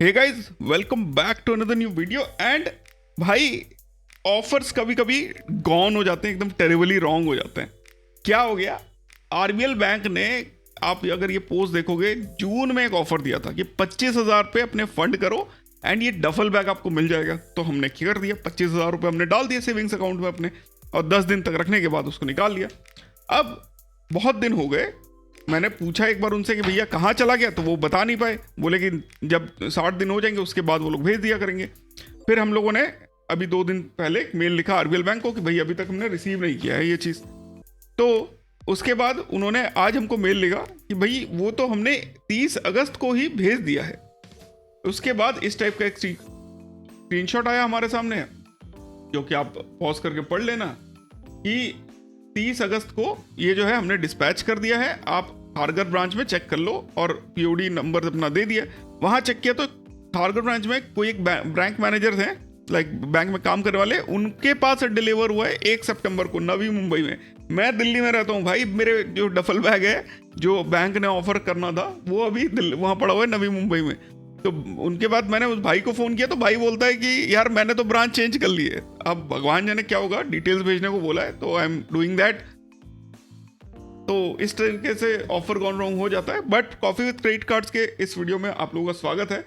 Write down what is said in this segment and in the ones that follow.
Hey guys, welcome back to another new video. And भाई, offers कभी कभी gone हो जाते हैं, एकदम टेरिबली रॉन्ग हो जाते हैं। क्या हो गया? आरबीएल बैंक ने, आप अगर ये पोस्ट देखोगे, जून में एक ऑफर दिया था कि 25,000 पे अपने फंड करो एंड ये डफल बैग आपको मिल जाएगा। तो हमने कर दिया, 25,000 रुपये हमने डाल दिए सेविंग्स अकाउंट में अपने, और 10 दिन तक रखने के बाद उसको निकाल लिया। अब बहुत दिन हो गए, मैंने पूछा एक बार उनसे कि भैया कहाँ चला गया, तो वो बता नहीं पाए। बोले कि जब 60 दिन हो जाएंगे उसके बाद वो लोग भेज दिया करेंगे। फिर हम लोगों ने अभी 2 दिन पहले एक मेल लिखा आरबीएल बैंक को कि भाई अभी तक हमने रिसीव नहीं किया है ये चीज़। तो उसके बाद उन्होंने आज हमको मेल लिखा कि भाई वो तो हमने 30 अगस्त को ही भेज दिया है। उसके बाद इस टाइप का एक स्क्रीनशॉट आया हमारे सामने, जो कि आप पॉज करके पढ़ लेना, कि 30 अगस्त को ये जो है हमने डिस्पैच कर दिया है। आप थारगढ़ ब्रांच में चेक कर लो, और पीओडी नंबर अपना दे दिया। वहाँ चेक किया तो थारगढ़ ब्रांच में कोई एक बैंक मैनेजर थे, लाइक बैंक में काम करने वाले, उनके पास डिलीवर हुआ है 1 सितंबर को नवी मुंबई में। मैं दिल्ली में रहता हूँ भाई, मेरे जो डफल बैग है जो बैंक ने ऑफर करना था वो अभी वहाँ पड़ा हुआ है नवी मुंबई में। तो उनके बाद मैंने उस भाई को फ़ोन किया तो भाई बोलता है कि यार मैंने तो ब्रांच चेंज कर ली है। अब भगवान जाने क्या होगा, डिटेल्स भेजने को बोला है तो आई एम डूइंग दैट। तो इस तरीके से ऑफर गॉन रॉन्ग हो जाता है। But coffee with credit cards के इस वीडियो में आप लोगों का स्वागत है।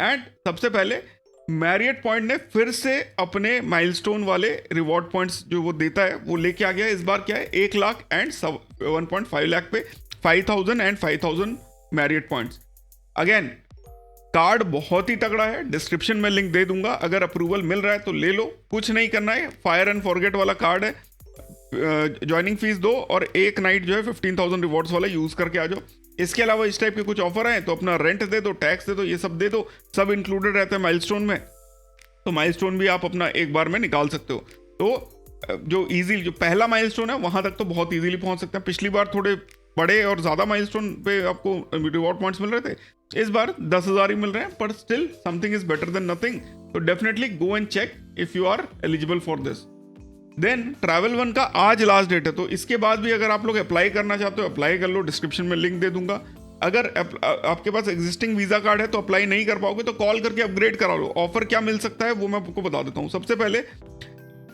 एंड सबसे पहले मैरियट पॉइंट ने फिर से अपने माइलस्टोन वाले रिवॉर्ड पॉइंट्स जो वो देता है वो लेके आ गया। इस बार क्या है, 1 लाख एंड 1.5 लाख पे 5,000 and 5,000 Marriott points. Again, card बहुत ही तगड़ा है, डिस्क्रिप्शन में लिंक दे दूंगा। अगर अप्रूवल मिल रहा है तो ले लो, कुछ नहीं करना है। फायर एंड फॉरगेट वाला कार्ड है, ज्वाइनिंग फीस दो और एक नाइट जो है 15,000 रिवॉर्ड्स वाला यूज करके आ जाओ। इसके अलावा इस टाइप के कुछ ऑफर हैं तो अपना रेंट दे दो, टैक्स दे दो, ये सब दे दो, सब इंक्लूडेड रहता है माइलस्टोन में। तो माइलस्टोन भी आप अपना एक बार में निकाल सकते हो। तो जो पहला माइलस्टोन है वहां तक तो बहुत इजीली पहुंच सकते हैं। पिछली बार थोड़े बड़े और ज्यादा माइलस्टोन पे आपको रिवॉर्ड पॉइंट्स मिल रहे थे, इस बार 10,000 ही मिल रहे हैं, पर still something is better than nothing. तो definitely go and check if you are eligible for this. Then travel one का आज लास्ट डेट है, तो इसके बाद भी अगर आप लोग अप्लाई करना चाहते हो अप्लाई कर लो, डिस्क्रिप्शन में लिंक दे दूंगा। अगर आपके पास एग्जिस्टिंग वीजा कार्ड है तो अप्लाई नहीं कर पाओगे तो कॉल करके अपग्रेड करा लो। ऑफर क्या मिल सकता है वो मैं आपको बता देता हूँ। सबसे पहले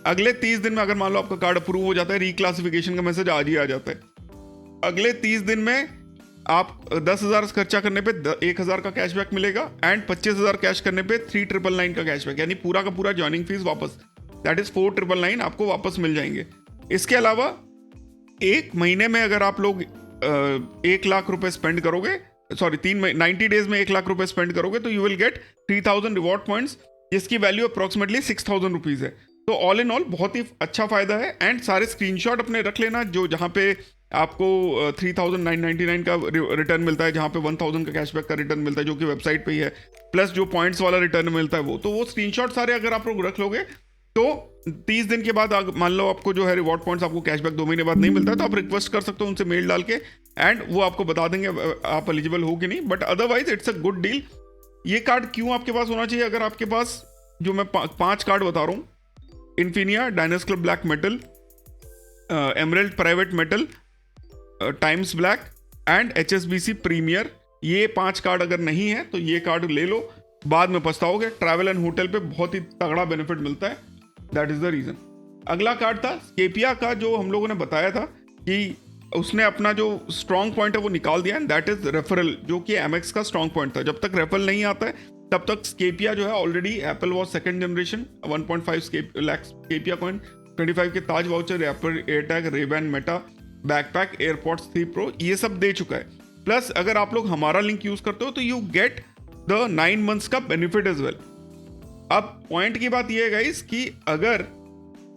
अगले 30 दिन में अगर मान लो आपका कार्ड अप्रूव हो जाता है, रिक्लासिफिकेशन का मैसेज आज ही आ जाता है। अगले 30 दिन में आप 10,000 खर्चा करने पे 1,000 का कैशबैक मिलेगा एंड 25,000 कैश करने पे 3,999 का कैशबैक, यानी पूरा का पूरा ज्वाइनिंग फीस वापस, दैट इज 4,999 आपको वापस मिल जाएंगे। इसके अलावा एक महीने में अगर आप लोग 1 लाख रुपए स्पेंड करोगे, 90 डेज में 1 लाख रुपए स्पेंड करोगे तो you will get 3,000 reward points, जिसकी वैल्यू अप्रोक्सीमेटली 6,000 रुपीज है। तो ऑल इन ऑल बहुत ही अच्छा फायदा है। एंड सारे स्क्रीनशॉट अपने रख लेना, जो जहाँ पे आपको 3,999 का रिटर्न मिलता है, जहाँ पे 1,000 का कैशबैक का रिटर्न मिलता है जो कि वेबसाइट पे ही है, प्लस जो पॉइंट्स वाला रिटर्न मिलता है वो स्क्रीनशॉट सारे अगर आप लोग रख लोगे तो 30 दिन के बाद मान लो आपको जो है रिवॉर्ड पॉइंट्स आपको कैशबैक 2 महीने बाद नहीं मिलता है तो आप रिक्वेस्ट कर सकते हो उनसे मेल डाल के, एंड वो आपको बता देंगे आप एलिजिबल हो कि नहीं। But otherwise it's a good deal. ये कार्ड क्यों आपके पास होना चाहिए? अगर आपके पास जो मैं 5 कार्ड बता रहा हूँ, Infinia, Diners Club black metal, emerald private metal, Times black and HSBC premier, ये 5 कार्ड अगर नहीं है तो ये कार्ड ले लो, बाद में पछताओगे। ट्रैवल एंड होटल पे बहुत ही तगड़ा बेनिफिट मिलता है, दैट इज द रीजन। अगला कार्ड था स्केपिया का, जो हम लोगों ने बताया था कि उसने अपना जो स्ट्रॉन्ग पॉइंट है वो निकाल दिया, एंड दैट इज रेफरल, जो कि एमएक्स का स्ट्रॉन्ग पॉइंट था। जब तक रेफरल नहीं आता है तब तक स्केपिया जो है already Apple Watch 2nd generation 1.5 lakh Scapia coin, 25 के Taj voucher, Apple AirTag, Ray Ban Meta, backpack, AirPods 3 pro, ये सब दे चुका है। प्लस अगर आप लोग हमारा लिंक यूज करते हो तो यू गेट द 9 मंथ्स का बेनिफिट एज वेल। अब पॉइंट की बात यह है गाइस कि अगर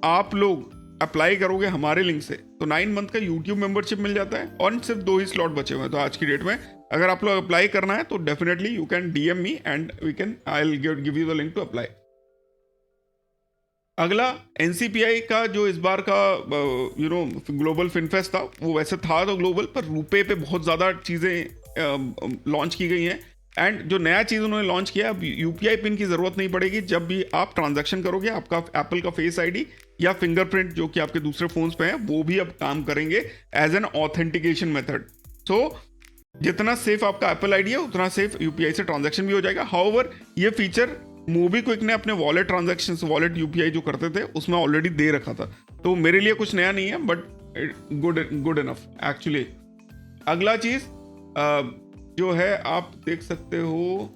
आप लोग अप्लाई करोगे हमारे लिंक से तो 9 मंथ का यूट्यूब मेंबरशिप मिल जाता है, और सिर्फ 2 ही स्लॉट बचे हुए हैं। तो आज की डेट में अगर आप लोग अप्लाई करना है तो definitely you can DM me and I will give you the link to apply. अगला NCPI का जो इस बार का ग्लोबल फिनफेस्ट था, वो वैसे था तो ग्लोबल, पर रुपए पे बहुत ज़्यादा चीज़ें लॉन्च की गई हैं। एंड जो नया चीज़ उन्होंने लॉन्च किया, अब UPI पिन की ज़रूरत नहीं पड़ेगी। जब भी आप ट्रांजैक्शन करोगे आपका एप्पल का फेस ID या फिंगरप्रिंट जो कि आपके दूसरे फोन्स पे हैं वो भी अब काम करेंगे एज एन ऑथेंटिकेशन मेथड। सो जितना सेफ आपका एप्पल आईडी है उतना सेफ यूपीआई से ट्रांजैक्शन भी हो जाएगा। हाउएवर ये फीचर मोबीक्विक ने अपने वॉलेट ट्रांजैक्शन, वॉलेट यूपीआई जो करते थे उसमें ऑलरेडी दे रखा था, तो मेरे लिए कुछ नया नहीं है, बट गुड इनफ एक्चुअली। अगला चीज जो है आप देख सकते हो,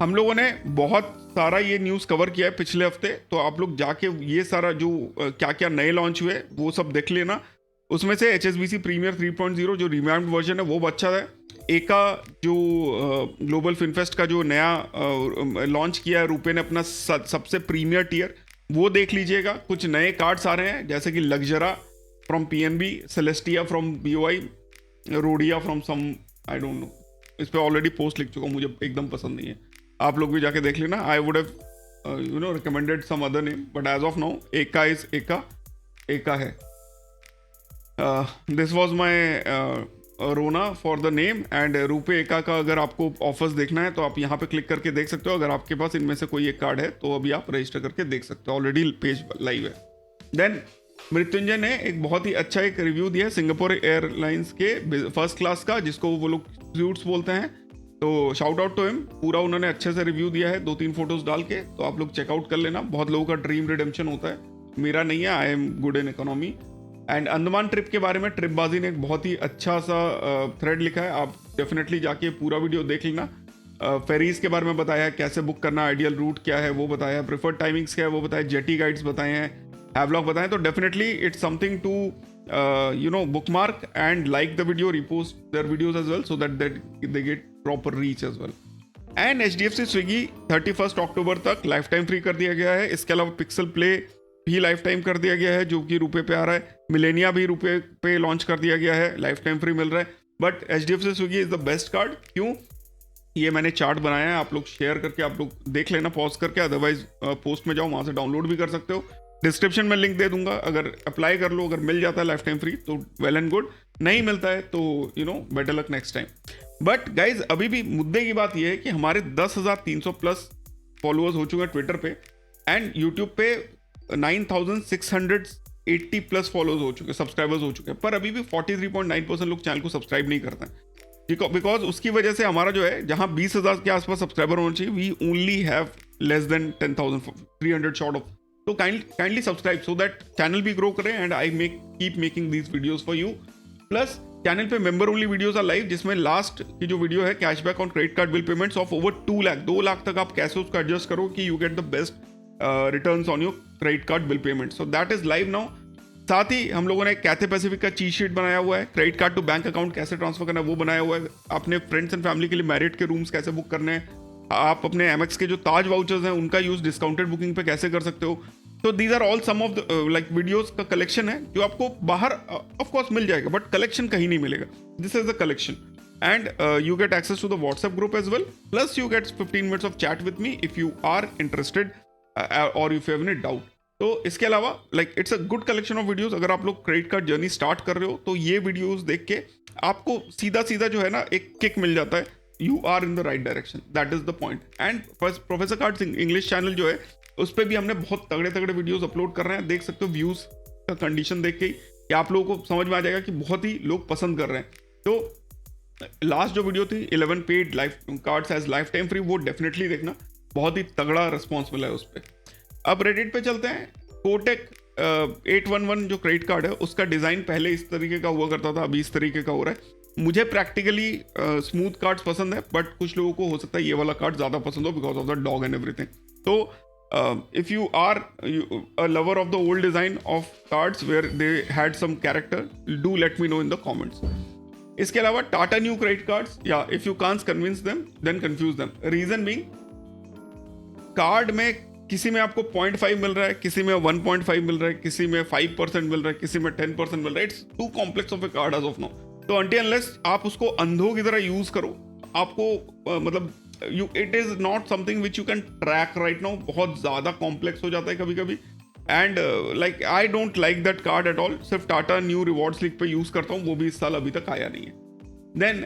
हम लोगों ने बहुत सारा ये न्यूज़ कवर किया है पिछले हफ्ते, तो आप लोग जाके ये सारा जो क्या क्या नए लॉन्च हुए वो सब देख लेना। उसमें से HSBC प्रीमियर 3.0 जो रिवैम्प्ड वर्जन है वो अच्छा है। एका जो ग्लोबल फिनफेस्ट का जो नया लॉन्च किया है रुपए ने अपना सबसे प्रीमियर टियर, वो देख लीजिएगा। कुछ नए कार्ड्स आ रहे हैं जैसे कि Luxura from PNB, Celestia from BOI, Rhodia from some I don't know, इस पर ऑलरेडी पोस्ट लिख चुका हूँ, मुझे एकदम पसंद नहीं है, आप लोग भी जाके देख लेना। I would have recommended some other name, but as of now एका इज एका है। दिस वॉज माई रोना for the name and RuPay एका का अगर आपको ऑफर्स देखना है तो आप यहाँ पे क्लिक करके देख सकते हो। अगर आपके पास इनमें से कोई एक कार्ड है तो अभी आप रजिस्टर करके देख सकते हो, ऑलरेडी पेज लाइव है। देन मृत्युंजय ने एक बहुत ही अच्छा एक रिव्यू दिया है सिंगापुर एयरलाइंस के फर्स्ट क्लास का, जिसको वो लोग स्यूट्स बोलते हैं, तो शाउट आउट टू हिम। पूरा उन्होंने अच्छे से रिव्यू दिया है 2-3 फोटोज डाल के, तो आप लोग चेकआउट कर लेना। बहुत लोगों का ड्रीम रिडेम्पशन होता है, मेरा नहीं है, I am good in economy. And Andaman trip के बारे में ट्रिपबाजी ने एक बहुत ही अच्छा सा थ्रेड लिखा है, आप डेफिनेटली जाके पूरा वीडियो देख लेना। फेरीज के बारे में बताया है, कैसे बुक करना, आइडियल रूट क्या है वो बताया है, प्रेफर्ड टाइमिंग्स क्या है वो बताया, जेटी गाइड्स बताए हैं, हैवलॉक बताए, तो definitely it's something to bookmark and like the video, repost their videos as well so that they get proper reach as well. And HDFC Swiggy 31 अक्टूबर तक लाइफ टाइम फ्री कर दिया गया है। इसके अलावा पिक्सल प्ले भी लाइफ टाइम कर दिया गया है जो कि रुपए पे आ रहा है। मिलेनिया भी रुपए पे लॉन्च कर दिया गया है, लाइफ टाइम फ्री मिल रहा है। But HDFC Swiggy is the best card. क्यों? ये मैंने चार्ट बनाया है, आप लोग शेयर करके आप लोग देख लेना पॉज करके, अदरवाइज पोस्ट में जाओ, वहाँ से डाउनलोड भी कर सकते हो। डिस्क्रिप्शन में लिंक दे दूंगा, अगर अप्लाई कर लो, अगर मिल जाता है लाइफ टाइम फ्री तो वेल एंड गुड, नहीं मिलता है तो better luck next time. But guys अभी भी मुद्दे की बात यह है कि हमारे 10,300 प्लस फॉलोअर्स हो चुके हैं ट्विटर पे, एंड यूट्यूब पे 9,680 प्लस फॉलोअर्स हो चुके हैं, सब्सक्राइबर्स हो चुके हैं, पर अभी भी 43.9% लोग चैनल को सब्सक्राइब नहीं करते हैं। बिकॉज उसकी वजह से हमारा जो है, जहाँ 20,000 के आसपास सब्सक्राइबर होना चाहिए, we only have less than 10,300 short of. तो kindly subscribe so that channel भी ग्रो करे and I keep making these videos for you. Plus channel पे member only videos are live, जिसमें लास्ट की जो वीडियो है cashback on credit card bill payments of over 2 lakh तक आप कैसे उसको एडजस्ट करो कि you get the best returns on your credit card bill payment, so that is live now. साथ ही हम लोगों ने कैथे पैसिफिक का चीट शीट बनाया हुआ है, credit card to bank account कैसे ट्रांसफर करना है वो बनाया हुआ है, अपने फ्रेंड्स एंड फैमिली के लिए मैरिट के रूम्स कैसे बुक करने हैं, आप अपने एमएक्स के जो ताज वाउचर्स हैं उनका यूज डिस्काउंटेड बुकिंग पे कैसे कर सकते हो। तो these are all some of the like videos का कलेक्शन है जो आपको बाहर ऑफ कोर्स मिल जाएगा, बट कलेक्शन कहीं नहीं मिलेगा। This is the collection and you get access to the WhatsApp group as well, plus you get 15 minutes of chat with me if you are interested और if you have any doubt. तो इसके अलावा like it's a good collection of videos. अगर आप लोग credit card journey start कर रहे हो तो ये वीडियोस देख के आपको सीधा सीधा जो है ना एक किक मिल जाता है, you are in the right direction, that is the point. And professor cards English channel जो है उस पर भी हमने बहुत तगड़े तगड़े वीडियोस अपलोड कर रहे हैं, देख सकते हो व्यूज का कंडीशन देख के कि आप लोगों को समझ में आ जाएगा कि बहुत ही लोग पसंद कर रहे हैं। तो लास्ट जो वीडियो थी 11 paid life cards as life time free, वो डेफिनेटली देखना, बहुत ही तगड़ा रिस्पॉन्स मिला है उस पर। अब रेडिट पे चलते हैं। कोटेक 811 जो क्रेडिट कार्ड है उसका डिज़ाइन पहले इस तरीके का हुआ करता था, अभी इस तरीके का हो रहा है। मुझे प्रैक्टिकली स्मूथ कार्ड्स पसंद है, बट कुछ लोगों को हो सकता है ये वाला कार्ड ज़्यादा पसंद हो because of the dog and everything. तो if you are a lover of the old design of cards where they had some character, do let me know in the comments. इसके अलावा टाटा न्यू क्रेडिट कार्ड्स, या if you can't convince them then confuse them. Reason being, card में किसी में आपको 0.5 मिल रहा है, किसी में 1.5 मिल रहा है, किसी में 5% मिल रहा है, किसी में 10% मिल रहा है। It's too complex of a card as of now. तो until unless आप उसको अंधों की तरह यूज करो, आपको मतलब it is not something which you can track right now. बहुत ज्यादा कॉम्प्लेक्स हो जाता है कभी कभी, and like I don't like that card at all. सिर्फ टाटा न्यू रिवॉर्ड्स लीग पे यूज करता हूँ, वो भी इस साल अभी तक आया नहीं है। Then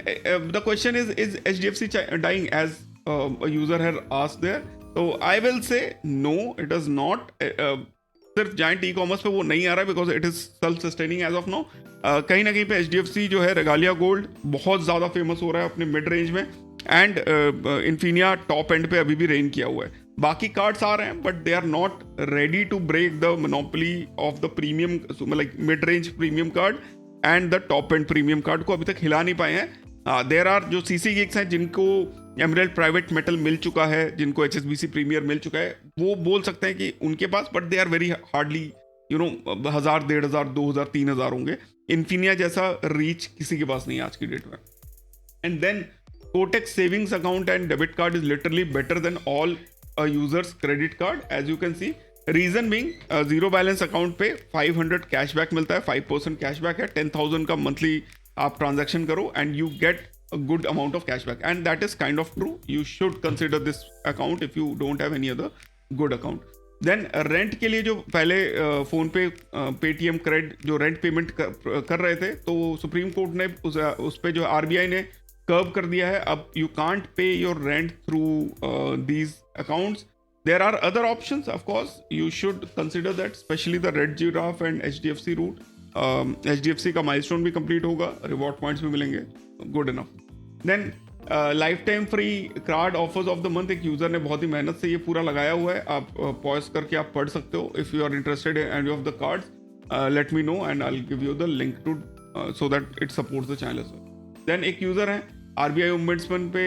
the question is HDFC dying as a user has asked there? So I will say no, it is not. सिर्फ जाइंट ई कॉमर्स पे वो नहीं आ रहा है because it is self sustaining as of now. कहीं ना कहीं पे HDFC जो है रेगालिया गोल्ड बहुत ज़्यादा फेमस हो रहा है अपने मिड रेंज में, एंड इन्फिनिया टॉप एंड पे अभी भी रेन किया हुआ है। बाकी कार्ड्स आ रहे हैं but they are not ready to break the monopoly of the premium, like mid range premium card and the top end premium card को अभी तक हिला नहीं पाए हैं। देयर आर जो CC गिग्स हैं जिनको एमराल्ड प्राइवेट मेटल मिल चुका है, जिनको HSBC प्रीमियर मिल चुका है, वो बोल सकते हैं कि उनके पास, but they are very hardly 1000, 1500, 2000, 3000 होंगे। इन्फिनिया जैसा रीच किसी के पास नहीं है आज की डेट में। And then Kotak savings account and debit card is literally better than all users credit card as you can see. Reason being zero balance account पे 500 कैशबैक मिलता है, 5% कैशबैक है, 10,000 का मंथली आप ट्रांजैक्शन करो and you gate a good amount of cashback, and that is kind of true. You should consider this account if you don't have any other good account. Then rent के लिए जो पहले phone पे Paytm crate जो rent payment कर रहे थे, तो सुप्रीम कोर्ट ने उस पे जो RBI ने कर्व कर दिया है, अब you can't pay your rent through these accounts. There are other options, of course. You should consider that, especially the Red Giraffe and HDFC route. HDFC का माइलस्टोन भी कंप्लीट होगा, रिवॉर्ड पॉइंट्स भी मिलेंगे, good enough. Then life time free card offers of the month, एक user ने बहुत ही मेहनत से ये पूरा लगाया हुआ है, आप पॉज करके आप पढ़ सकते हो। If you are interested in any of the cards, let me know and I will give you the link to so that it supports the channel. Then एक यूजर है RBI ओम्बड्समैन पे,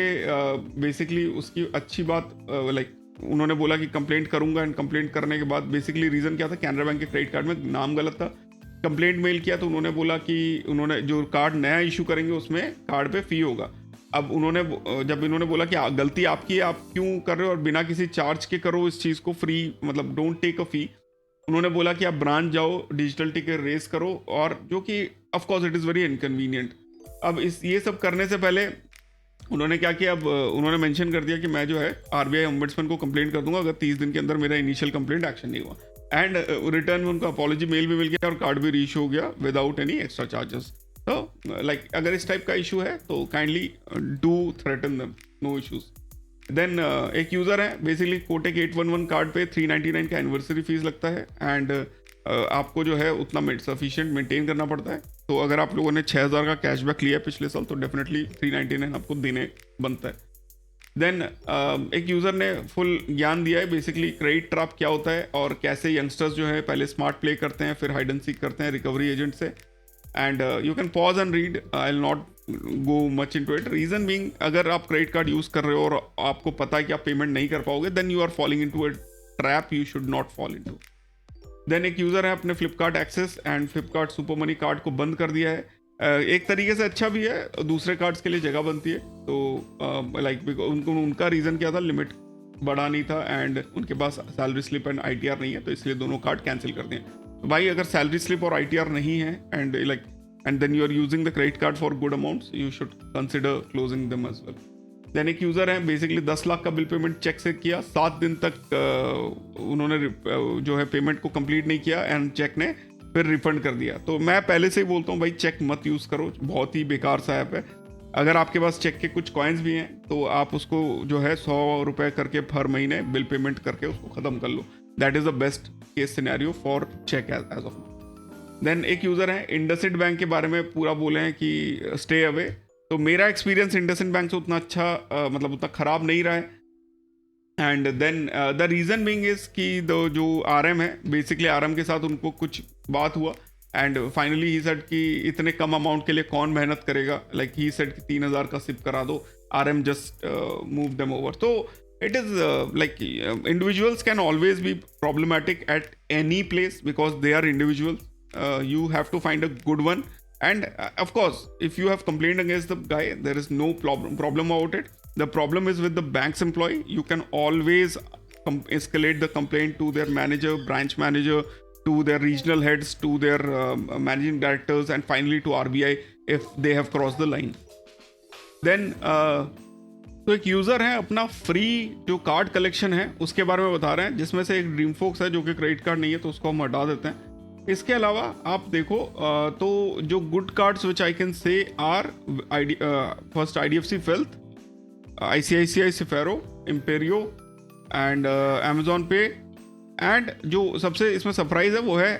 basically उसकी अच्छी बात like उन्होंने बोला कि complaint करूंगा, एंड कंप्लेंट करने के बाद बेसिकली रीजन क्या था, कैनरा बैंक के क्रेडिट कार्ड में नाम गलत था। कंप्लेंट मेल किया तो उन्होंने बोला कि उन्होंने जो कार्ड नया इशू करेंगे उसमें कार्ड पे फी होगा। अब जब इन्होंने बोला कि गलती आपकी है, आप क्यों कर रहे हो और बिना किसी चार्ज के करो इस चीज़ को, फ्री मतलब डोंट टेक अ फी, उन्होंने बोला कि आप ब्रांच जाओ, डिजिटल टिकट रेस करो, और जो कि of course it is very inconvenient. अब ये सब करने से पहले उन्होंने क्या किया, अब उन्होंने मेंशन कर दिया कि मैं जो है RBI ओम्बड्समैन को कंप्लेंट कर दूंगा अगर 30 दिन के अंदर मेरा इनिशियल कंप्लेंट एक्शन नहीं हुआ। एंड रिटर्न में उनको अपॉलॉजी मेल भी मिल गया और कार्ड भी रीइशू हो गया विदाउट एनी एक्स्ट्रा चार्जेस। तो लाइक अगर इस टाइप का इशू है तो kindly do threaten them, no issues. Then एक यूज़र है, बेसिकली कोटेक 811 कार्ड पे 399 का एनिवर्सरी फीस लगता है, एंड आपको जो है उतना सफिशिएंट मेंटेन करना पड़ता है। तो अगर आप लोगों ने 6000 का कैशबैक लिया पिछले साल तो डेफिनेटली 399 आपको देने बनता है। देन एक यूज़र ने फुल ज्ञान दिया है, बेसिकली क्रेडिट ट्रैप क्या होता है और कैसे यंगस्टर्स जो है पहले स्मार्ट प्ले करते हैं, फिर हाइड एंड सीक करते हैं रिकवरी एजेंट से। And you can pause and read, I will not go much into it. Reason being, अगर आप क्रेडिट कार्ड यूज़ कर रहे हो और आपको पता है कि आप पेमेंट नहीं कर पाओगे, then you are falling into a trap you should not fall into. Then एक यूज़र है अपने Flipkart Axis and Flipkart super money card को बंद कर दिया है। एक तरीके से अच्छा भी है, दूसरे कार्ड्स के लिए जगह बनती है। तो लाइक उनका रीज़न क्या था, लिमिट बढ़ा नहीं था एंड उनके पास सैलरी स्लिप एंड ITR नहीं है, तो इसलिए दोनों कार्ड कैंसिल कर दिए। तो भाई अगर सैलरी स्लिप और ITR नहीं है and then you are using the credit card for good amounts, you should consider closing them as well. Then एक यूज़र है, बेसिकली 10 लाख का बिल पेमेंट चेक से किया, 7 दिन तक उन्होंने जो है पेमेंट को कंप्लीट नहीं किया एंड चेक ने फिर रिफंड कर दिया। तो मैं पहले से ही बोलता हूँ भाई चेक मत यूज़ करो, बहुत ही बेकार सा ऐप है। अगर आपके पास चेक के कुछ कॉइन्स भी हैं तो आप उसको जो है 100 रुपये करके हर महीने बिल पेमेंट करके उसको ख़त्म कर लो। That is the best case scenario for check as of. Then एक यूज़र है, इंडसइंड बैंक के बारे में पूरा बोले हैं कि स्टे अवे। तो मेरा एक्सपीरियंस इंडसइंड बैंक से उतना अच्छा मतलब उतना ख़राब नहीं रहा है। And then the reason being is कि जो RM है, बेसिकली RM के साथ उनको कुछ बात हुआ एंड फाइनली ही सेड कि इतने कम अमाउंट के लिए कौन मेहनत करेगा, लाइक ही सेड कि 3000 का सिप करा दो, RM just move them over. तो it is like individuals can always be problematic at any place because they are individuals. You have to find a good one, and of course if you have complained against the guy, there is no problem about it. The problem is with the bank's employee. You can always escalate the complaint to their manager, branch manager, to their regional heads, to their managing directors, and finally to RBI if they have crossed the line. Then तो एक user है, अपना free जो card collection है उसके बारे में बता रहे हैं, जिसमें से एक ड्रीम फोक्स है जो कि क्रेडिट कार्ड नहीं है, तो उसको हम हटा देते हैं। इसके अलावा आप देखो तो जो good cards which I can say are first IDFC Wealth, ICICI Sefero, Imperio, and Amazon Pay, and जो सबसे इसमें सरप्राइज है वो है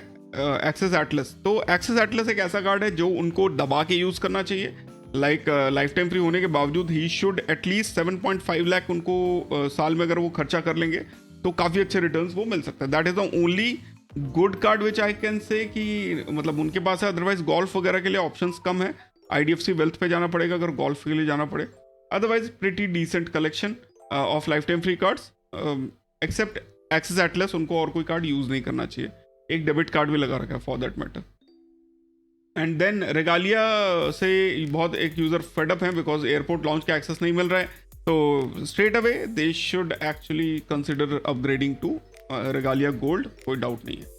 एक्सेस एटलस। तो एक्सेस एटलस एक ऐसा कार्ड है जो उनको दबा के यूज़ करना चाहिए। लाइक लाइफ टाइम फ्री होने के बावजूद ही शुड एटलीस्ट 7.5 लाख उनको साल में अगर वो खर्चा कर लेंगे तो काफ़ी अच्छे रिटर्न्स वो मिल सकते हैं। That is the only good card which I can से कि मतलब उनके पास है। अदरवाइज गोल्फ वगैरह के लिए ऑप्शंस कम है, IDFC वेल्थ पे जाना पड़ेगा अगर गोल्फ के लिए जाना पड़े। Otherwise pretty decent collection of life time free cards, except Axis Atlas. उनको और कोई कार्ड यूज़ नहीं करना चाहिए। एक डेबिट कार्ड भी लगा रखा है for that matter. And then Regalia से बहुत एक यूज़र फेडअप है बिकॉज एयरपोर्ट लॉन्च का एक्सेस नहीं मिल रहा है, तो straight away they should actually consider upgrading to Regalia Gold, कोई डाउट नहीं है।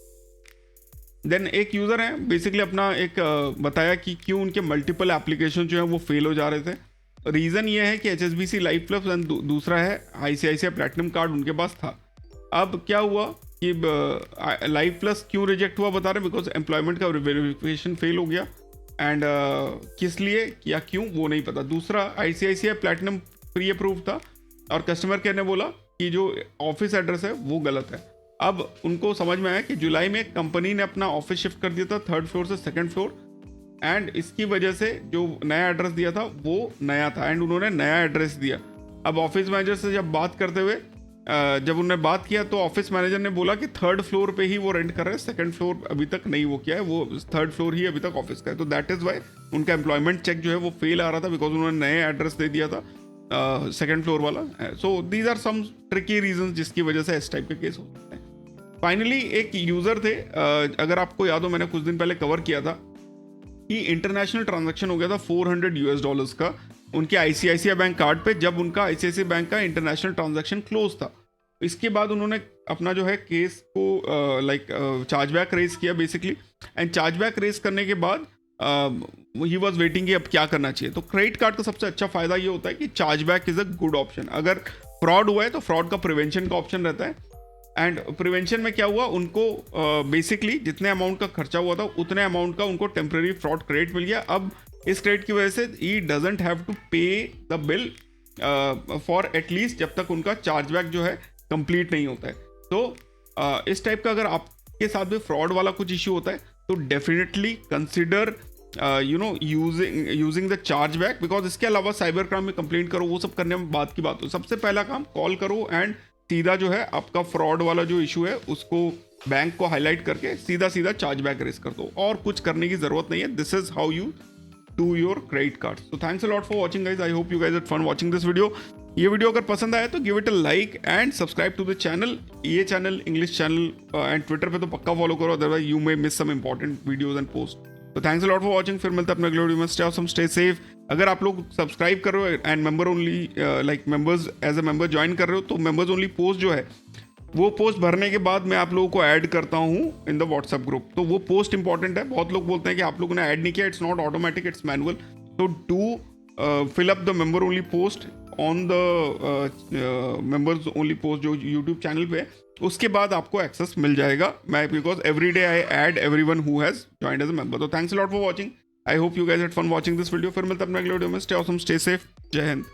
देन एक यूज़र है बेसिकली अपना एक बताया कि क्यों उनके मल्टीपल एप्लीकेशन जो है वो फेल हो जा रहे थे। रीज़न ये है कि HSBC लाइफ प्लस एंड दूसरा है ICICI प्लैटिनम कार्ड उनके पास था। अब क्या हुआ कि लाइफ प्लस क्यों रिजेक्ट हुआ बता रहे, बिकॉज एम्प्लॉयमेंट का वेरिफिकेशन फेल हो गया एंड किस लिए या क्यों वो नहीं पता। दूसरा ICICI प्लैटिनम प्री अप्रूव था और कस्टमर केयर ने बोला कि जो ऑफिस एड्रेस है वो गलत है। अब उनको समझ में आया कि जुलाई में कंपनी ने अपना ऑफिस शिफ्ट कर दिया था 3rd फ्लोर से 2nd फ्लोर, एंड इसकी वजह से जो नया एड्रेस दिया था वो नया था एंड उन्होंने नया एड्रेस दिया। अब ऑफिस मैनेजर से जब बात करते हुए जब उन्होंने बात किया तो ऑफिस मैनेजर ने बोला कि 3rd फ्लोर पे ही वो रेंट कर रहे हैं, 2nd फ्लोर अभी तक नहीं वो किया है, वो 3rd फ्लोर ही अभी तक ऑफिस का है। तो दैट इज़ वाई उनका एम्प्लॉयमेंट चेक जो है वो फेल आ रहा था, बिकॉज उन्होंने नए एड्रेस दे दिया था 2nd फ्लोर वाला। So these are some tricky reason जिसकी वजह से इस टाइप के केस हो सकते हैं। फाइनली एक यूज़र थे, अगर आपको याद हो मैंने कुछ दिन पहले कवर किया था कि इंटरनेशनल ट्रांजैक्शन हो गया था $400 का उनके ICICI बैंक कार्ड पे, जब उनका ICICI बैंक का इंटरनेशनल ट्रांजैक्शन क्लोज था। इसके बाद उन्होंने अपना जो है केस को लाइक चार्जबैक रेज किया बेसिकली, एंड चार्जबैक रेज करने के बाद ही वॉज वेटिंग कि अब क्या करना चाहिए। तो क्रेडिट कार्ड का सबसे अच्छा फायदा ये होता है कि chargeback is a good option. अगर फ्रॉड हुआ है तो फ्रॉड का प्रिवेंशन का ऑप्शन रहता है, एंड प्रिवेंशन में क्या हुआ उनको बेसिकली जितने अमाउंट का खर्चा हुआ था उतने अमाउंट का उनको टेम्प्रेरी फ्रॉड क्रेडिट मिल गया। अब इस क्रेडिट की वजह से ही डजेंट हैव टू पे द बिल फॉर एटलीस्ट जब तक उनका चार्जबैक जो है कंप्लीट नहीं होता है। तो इस टाइप का अगर आपके साथ भी फ्रॉड वाला कुछ इश्यू होता है तो definitely consider using the chargeback, because इसके अलावा साइबर क्राइम में कंप्लेंट करो, वो सब करने में बात की बात हो। सबसे पहला काम कॉल करो एंड सीधा जो है आपका फ्रॉड वाला जो इशू है उसको बैंक को हाईलाइट करके सीधा सीधा चार्जबैक रेस कर दो, और कुछ करने की जरूरत नहीं है। This is how you do your credit card. So thanks a lot for watching guys, I hope you guys had fun watching this video. ये वीडियो अगर पसंद आया तो give it a like and subscribe to the channel. ये channel English channel and Twitter पे तो पक्का follow करो, otherwise you may miss some important videos and post. तो thanks a lot for watching, फिर मिलते हैं अपने अगले वीडियो में। Stay awesome, stay safe. अगर आप लोग सब्सक्राइब कर रहे हो and member only like members as a member join कर रहे हो तो मेंबर्स ओनली पोस्ट जो है वो पोस्ट भरने के बाद मैं आप लोगों को ऐड करता हूँ इन द व्हाट्सएप ग्रुप। तो वो पोस्ट इंपॉर्टेंट है। बहुत लोग बोलते हैं कि आप लोगों ने ऐड नहीं किया, it's not automatic, it's manual. तो do fill up the member only post on the members only post जो यूट्यूब चैनल पे है, उसके बाद आपको एक्सेस मिल जाएगा। मैं because every day I add everyone who has joined as a member. तो thanks a lot for watching, I hope you guys had fun watching this video. फिर मिलते हैं अपने अगले वीडियो में। स्टे ऑसम, स्टे सेफ, जय हिंद।